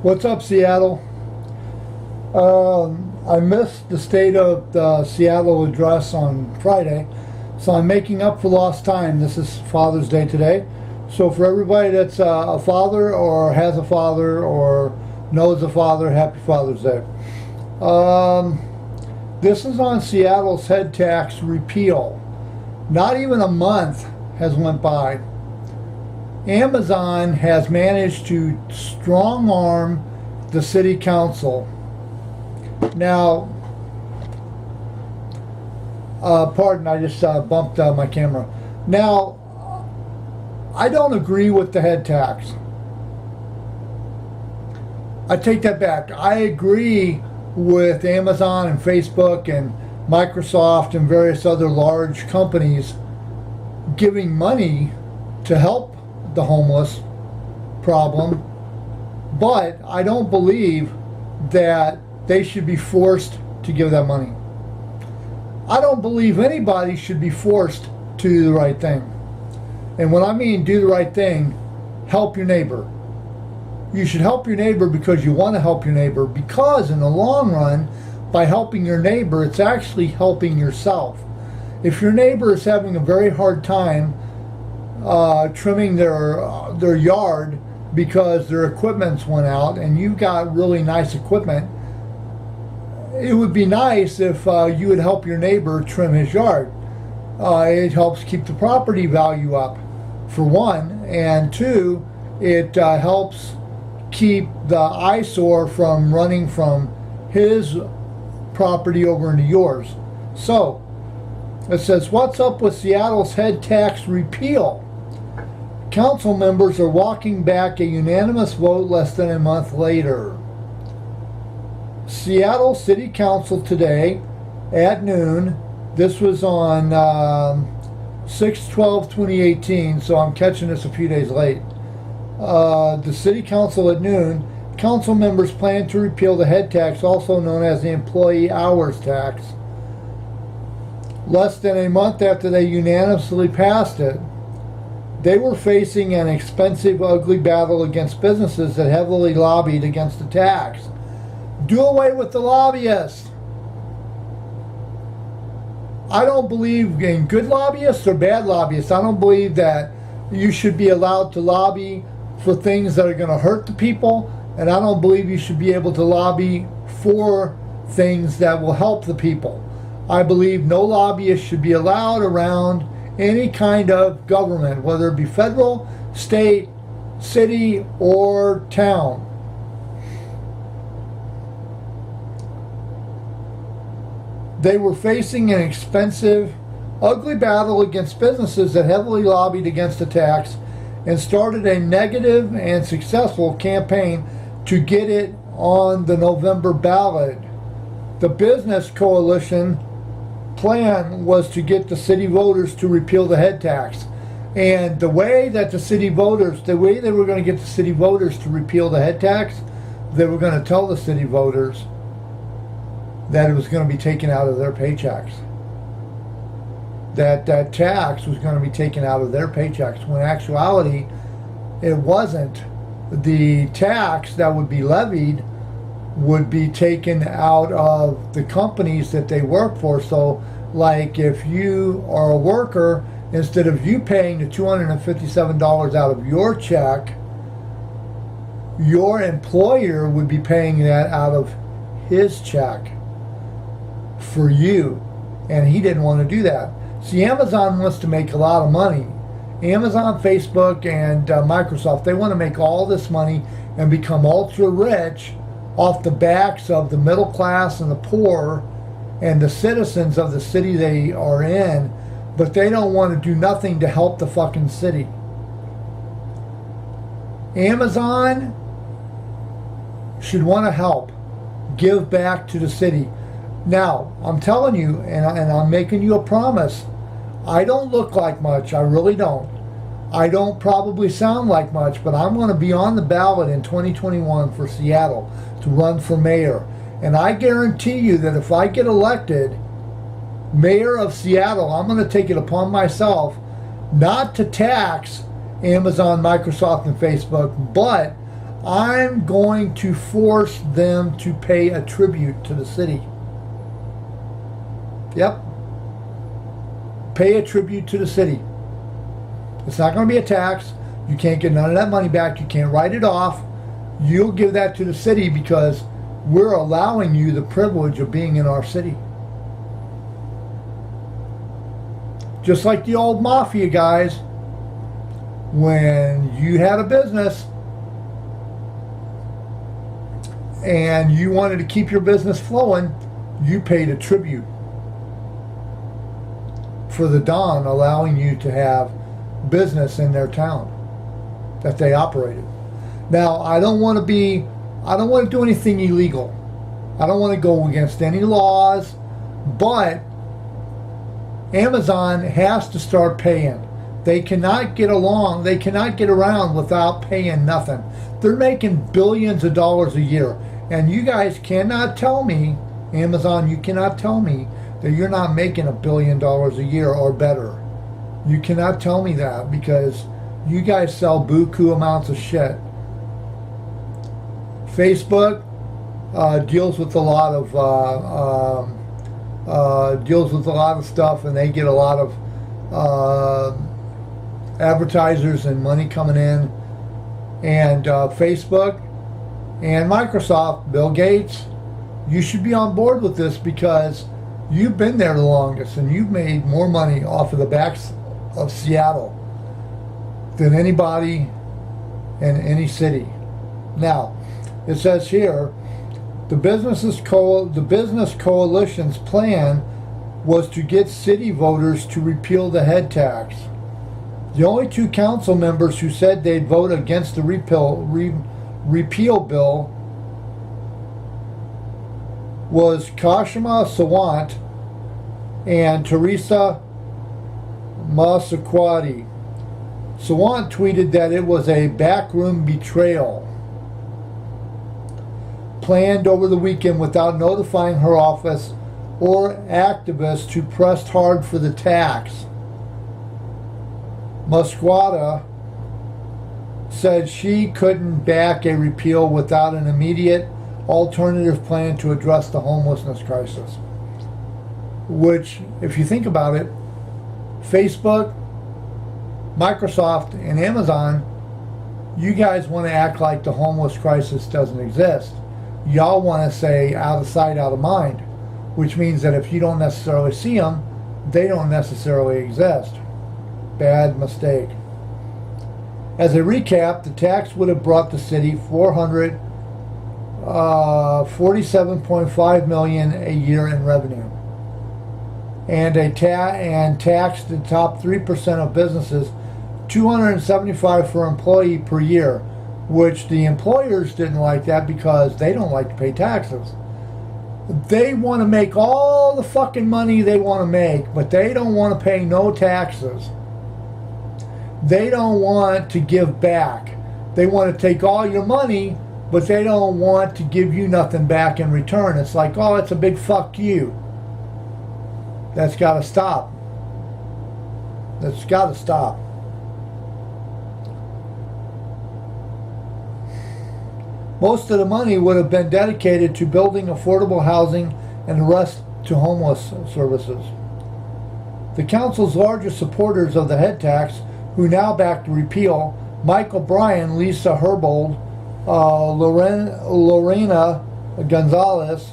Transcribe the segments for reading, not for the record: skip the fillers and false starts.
What's up, Seattle? I missed the State of the Seattle address on Friday, so I'm making up for lost time. This is Father's Day today. So for everybody that's a father or has a father or knows a father, happy Father's Day. This is on Seattle's head tax repeal. Not even a month has went by. Amazon has managed to strong arm the city council. Now, pardon, I just bumped my camera. Now, I don't agree with the head tax. I take that back. I agree with Amazon and Facebook and Microsoft and various other large companies giving money to help the homeless problem, but I don't believe that they should be forced to give that money. I don't believe anybody should be forced to do the right thing. And when I mean do the right thing, help your neighbor. You should help your neighbor because you want to help your neighbor, because in the long run, by helping your neighbor, it's actually helping yourself. If your neighbor is having a very hard time trimming their yard because their equipment's went out and you've got really nice equipment, it would be nice if you would help your neighbor trim his yard. It helps keep the property value up, for one, and two, it helps keep the eyesore from running from his property over into yours. So, it says, what's up with Seattle's head tax repeal? Council members are walking back a unanimous vote less than a month later. Seattle City Council today at noon, this was on 6/12/2018, so I'm catching this a few days late. The City Council at noon, council members plan to repeal the head tax, also known as the employee hours tax. Less than a month after they unanimously passed it, they were facing an expensive, ugly battle against businesses that heavily lobbied against the tax. Do away with the lobbyists. I don't believe in good lobbyists or bad lobbyists. I don't believe that you should be allowed to lobby for things that are going to hurt the people, and I don't believe you should be able to lobby for things that will help the people. I believe no lobbyist should be allowed around any kind of government, whether it be federal, state, city, or town. They were facing an expensive, ugly battle against businesses that heavily lobbied against the tax and started a negative and successful campaign to get it on the November ballot. The business coalition plan was to get the city voters to repeal the head tax. And the way that the way they were going to get the city voters to repeal the head tax, they were going to tell the city voters that it was going to be taken out of their paychecks. That tax was going to be taken out of their paychecks, when in actuality it wasn't. The tax that would be levied would be taken out of the companies that they work for. So like if you are a worker, instead of you paying the $257 out of your check, your employer would be paying that out of his check for you, and he didn't want to do that. See, Amazon wants to make a lot of money. Amazon, Facebook, and Microsoft, they want to make all this money and become ultra rich off the backs of the middle class and the poor and the citizens of the city they are in, but they don't want to do nothing to help the fucking city. Amazon should want to help, give back to the city. Now, I'm telling you, and I'm making you a promise, I don't look like much, I really don't. I don't probably sound like much, but I'm going to be on the ballot in 2021 for Seattle to run for mayor. And I guarantee you that if I get elected mayor of Seattle, I'm going to take it upon myself not to tax Amazon, Microsoft, and Facebook, but I'm going to force them to pay a tribute to the city. Yep. Pay a tribute to the city. It's not going to be a tax. You can't get none of that money back. You can't write it off. You'll give that to the city because we're allowing you the privilege of being in our city. Just like the old mafia guys, when you had a business and you wanted to keep your business flowing, you paid a tribute for the Don allowing you to have business in their town that they operated. Now, I don't want to do anything illegal. I don't want to go against any laws, but Amazon has to start paying. They cannot get around without paying nothing. They're making billions of dollars a year. And you guys cannot tell me, Amazon, you cannot tell me that you're not making $1 billion a year or better. You cannot tell me that because you guys sell buku amounts of shit. Facebook deals with a lot of stuff, and they get a lot of advertisers and money coming in. And Facebook and Microsoft, Bill Gates, you should be on board with this because you've been there the longest and you've made more money off of the backs of Seattle than anybody in any city. Now, it says here, the business coalition's plan was to get city voters to repeal the head tax. The only two council members who said they'd vote against the repeal bill was Kashima Sawant and Teresa Masakwati. Sawant tweeted that it was a backroom betrayal planned over the weekend without notifying her office or activists who pressed hard for the tax. Maskwata said she couldn't back a repeal without an immediate alternative plan to address the homelessness crisis. Which, if you think about it, Facebook, Microsoft, and Amazon, you guys want to act like the homeless crisis doesn't exist. Y'all want to say out of sight, out of mind, which means that if you don't necessarily see them, they don't necessarily exist. Bad mistake. As a recap, the tax would have brought the city $47.5 million a year in revenue, and taxed the top 3% of businesses, $275 for employee per year, which the employers didn't like that because they don't like to pay taxes. They want to make all the fucking money they want to make, but they don't want to pay no taxes. They don't want to give back. They want to take all your money, but they don't want to give you nothing back in return. It's like, oh, it's a big fuck you. That's got to stop. That's got to stop. Most of the money would have been dedicated to building affordable housing and the rest to homeless services. The council's largest supporters of the head tax, who now back the repeal, Mike O'Brien, Lisa Herbold, Lorena Gonzalez,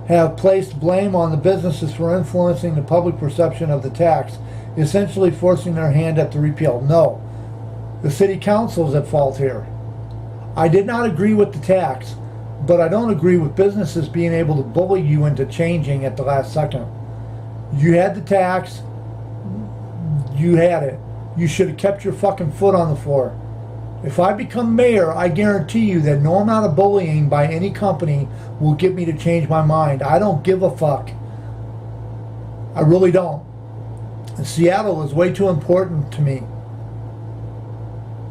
have placed blame on the businesses for influencing the public perception of the tax, essentially forcing their hand at the repeal. No, the city council is at fault here. I did not agree with the tax, but I don't agree with businesses being able to bully you into changing at the last second. You had the tax, you had it. You should have kept your fucking foot on the floor. If I become mayor, I guarantee you that no amount of bullying by any company will get me to change my mind. I don't give a fuck. I really don't. And Seattle is way too important to me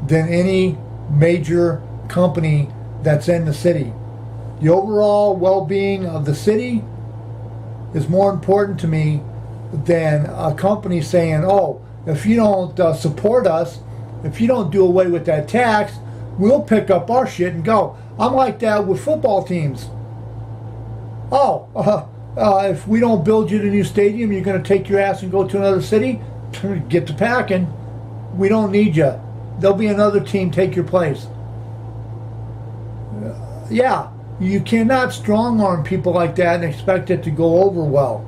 than any major company that's in the city. The overall well-being of the city is more important to me than a company saying, oh, if you don't support us, if you don't do away with that tax, we'll pick up our shit and go. I'm like that with football teams. If we don't build you the new stadium, you're going to take your ass and go to another city? Get to packing. We don't need you. There'll be another team take your place. Yeah, you cannot strong arm people like that and expect it to go over well.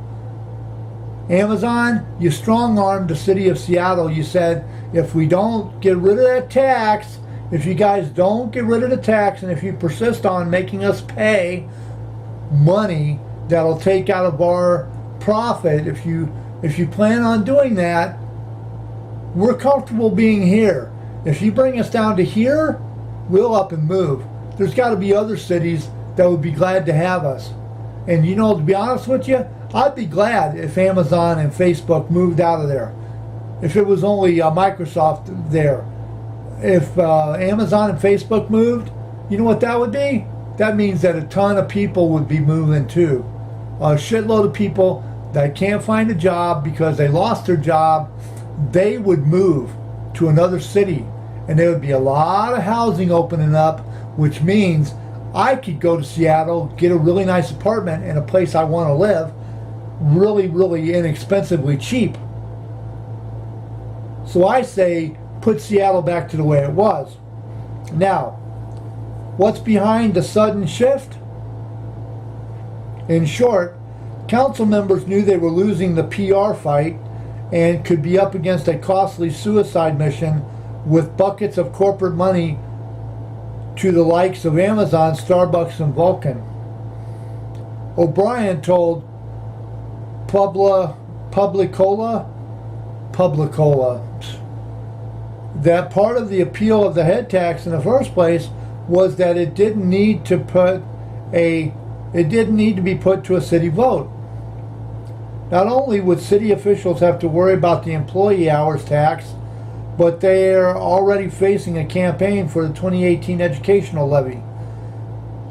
Amazon, you strong armed the city of Seattle. You said, if we don't get rid of that tax, if you guys don't get rid of the tax, and if you persist on making us pay money that'll take out of our profit, if you plan on doing that, we're comfortable being here. If you bring us down to here, we'll up and move. There's got to be other cities that would be glad to have us. And you know, to be honest with you, I'd be glad if Amazon and Facebook moved out of there. If it was only Microsoft there. If Amazon and Facebook moved, you know what that would be? That means that a ton of people would be moving too. A shitload of people that can't find a job because they lost their job, they would move to another city. And there would be a lot of housing opening up, which means I could go to Seattle, get a really nice apartment in a place I want to live, really, really inexpensively cheap. So I say, put Seattle back to the way it was. Now, what's behind the sudden shift? In short, council members knew they were losing the PR fight and could be up against a costly suicide mission with buckets of corporate money to the likes of Amazon, Starbucks, and Vulcan. O'Brien told Publicola that part of the appeal of the head tax in the first place was that it didn't need to be put to a city vote. Not only would city officials have to worry about the employee hours tax, but they are already facing a campaign for the 2018 educational levy,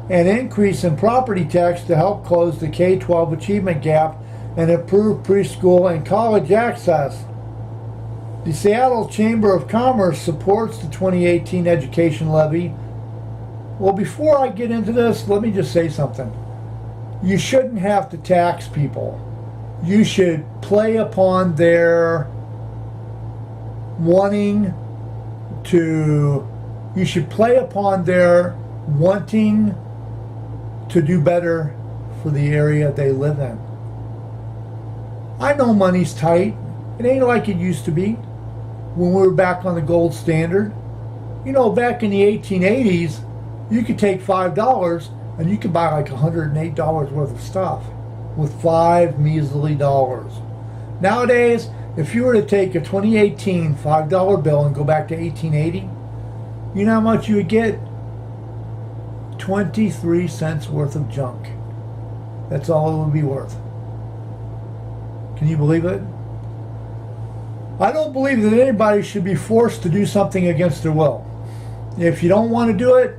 an increase in property tax to help close the K-12 achievement gap and improve preschool and college access. The Seattle Chamber of Commerce supports the 2018 education levy. Well, before I get into this, let me just say something. You shouldn't have to tax people. You should play upon their wanting to do better for the area they live in. I know money's tight. It ain't like it used to be when we were back on the gold standard. You know, back in the 1880s, you could take $5 and you could buy like $108 worth of stuff with $5 measly dollars. Nowadays, if you were to take a 2018 $5 bill and go back to 1880, you know how much you would get? 23 cents worth of junk. That's all it would be worth. Can you believe it? I don't believe that anybody should be forced to do something against their will. If you don't want to do it,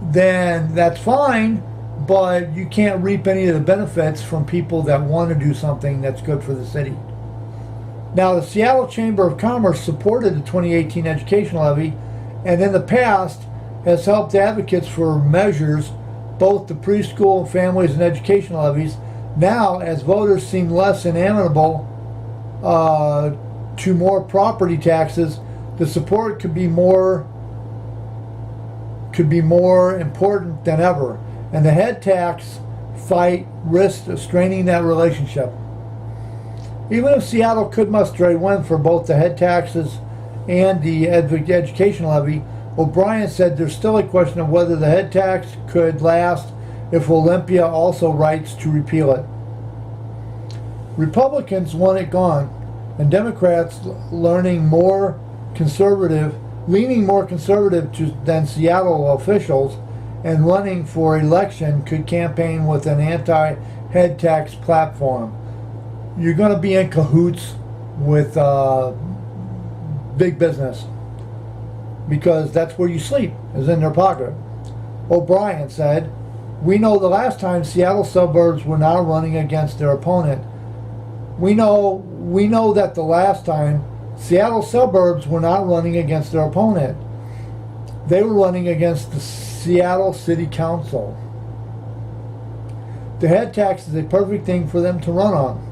then that's fine, but you can't reap any of the benefits from people that want to do something that's good for the city. Now, the Seattle Chamber of Commerce supported the 2018 education levy, and in the past has helped advocates for measures, both the preschool, families, and education levies. Now, as voters seem less amenable to more property taxes, the support could be more important than ever, and the head tax fight risks straining that relationship. Even if Seattle could muster a win for both the head taxes and the education levy, O'Brien said there's still a question of whether the head tax could last if Olympia also writes to repeal it. Republicans want it gone, and Democrats leaning more conservative than Seattle officials and running for election could campaign with an anti-head tax platform. You're going to be in cahoots with big business because that's where you sleep, is in their pocket. O'Brien said, "We know the last time Seattle suburbs were not running against their opponent. We know that the last time Seattle suburbs were not running against their opponent. They were running against the Seattle City Council. The head tax is a perfect thing for them to run on.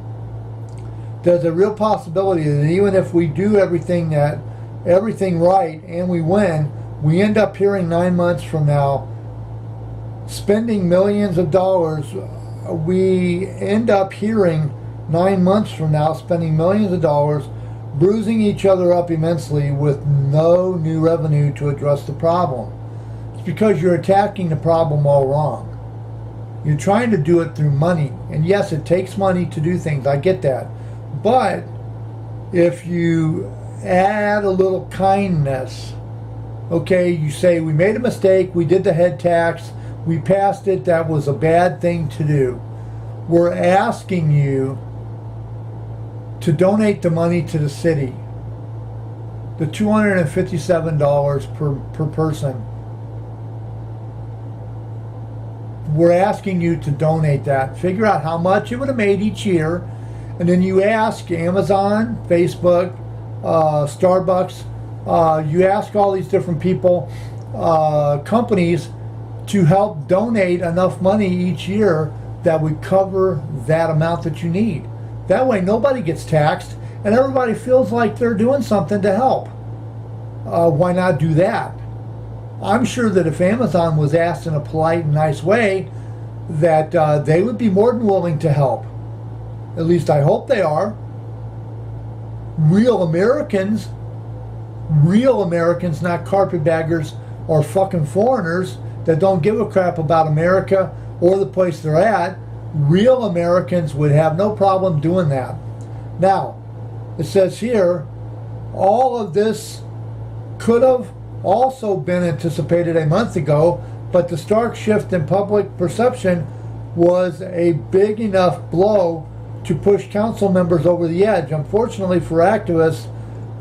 There's a real possibility that even if we do everything right and we win, we end up hearing 9 months from now spending millions of dollars. We end up hearing 9 months from now spending millions of dollars, bruising each other up immensely with no new revenue to address the problem. It's because you're attacking the problem all wrong. You're trying to do it through money. And yes, it takes money to do things. I get that. But if you add a little kindness, okay, you say, we made a mistake, we did the head tax, we passed it, that was a bad thing to do. We're asking you to donate the money to the city. The $257 per person. We're asking you to donate that. Figure out how much it would have made each year, and then you ask Amazon, Facebook, Starbucks, you ask all these different people, companies, to help donate enough money each year that would cover that amount that you need. That way nobody gets taxed and everybody feels like they're doing something to help. Why not do that? I'm sure that if Amazon was asked in a polite and nice way, that they would be more than willing to help. At least I hope they are. Real Americans, not carpetbaggers or fucking foreigners that don't give a crap about America or the place they're at. Real Americans would have no problem doing that. Now, it says here, all of this could have also been anticipated a month ago, but the stark shift in public perception was a big enough blow to push council members over the edge. Unfortunately for activists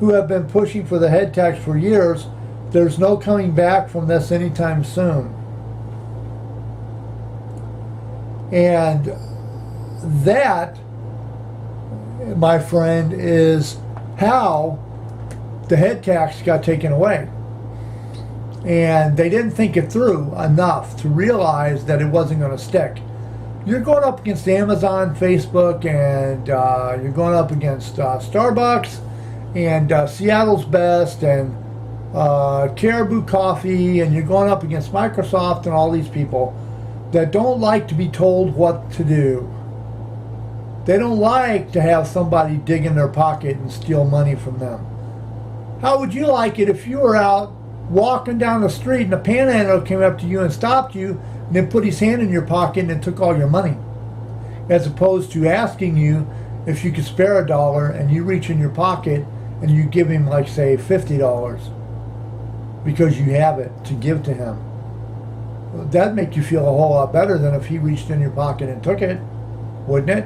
who have been pushing for the head tax for years, there's no coming back from this anytime soon. And that, my friend, is how the head tax got taken away. And they didn't think it through enough to realize that it wasn't going to stick. You're going up against Amazon, Facebook, and you're going up against Starbucks and Seattle's Best and Caribou Coffee, and you're going up against Microsoft and all these people that don't like to be told what to do. They don't like to have somebody dig in their pocket and steal money from them. How would you like it if you were out walking down the street and a panhandler came up to you and stopped you and then put his hand in your pocket and took all your money? As opposed to asking you if you could spare $1 and you reach in your pocket and you give him, like, say, $50 because you have it to give to him. That'd make you feel a whole lot better than if he reached in your pocket and took it, wouldn't it?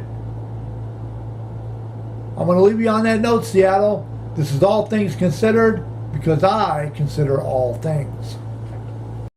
I'm going to leave you on that note, Seattle. This is All Things Considered, because I consider all things.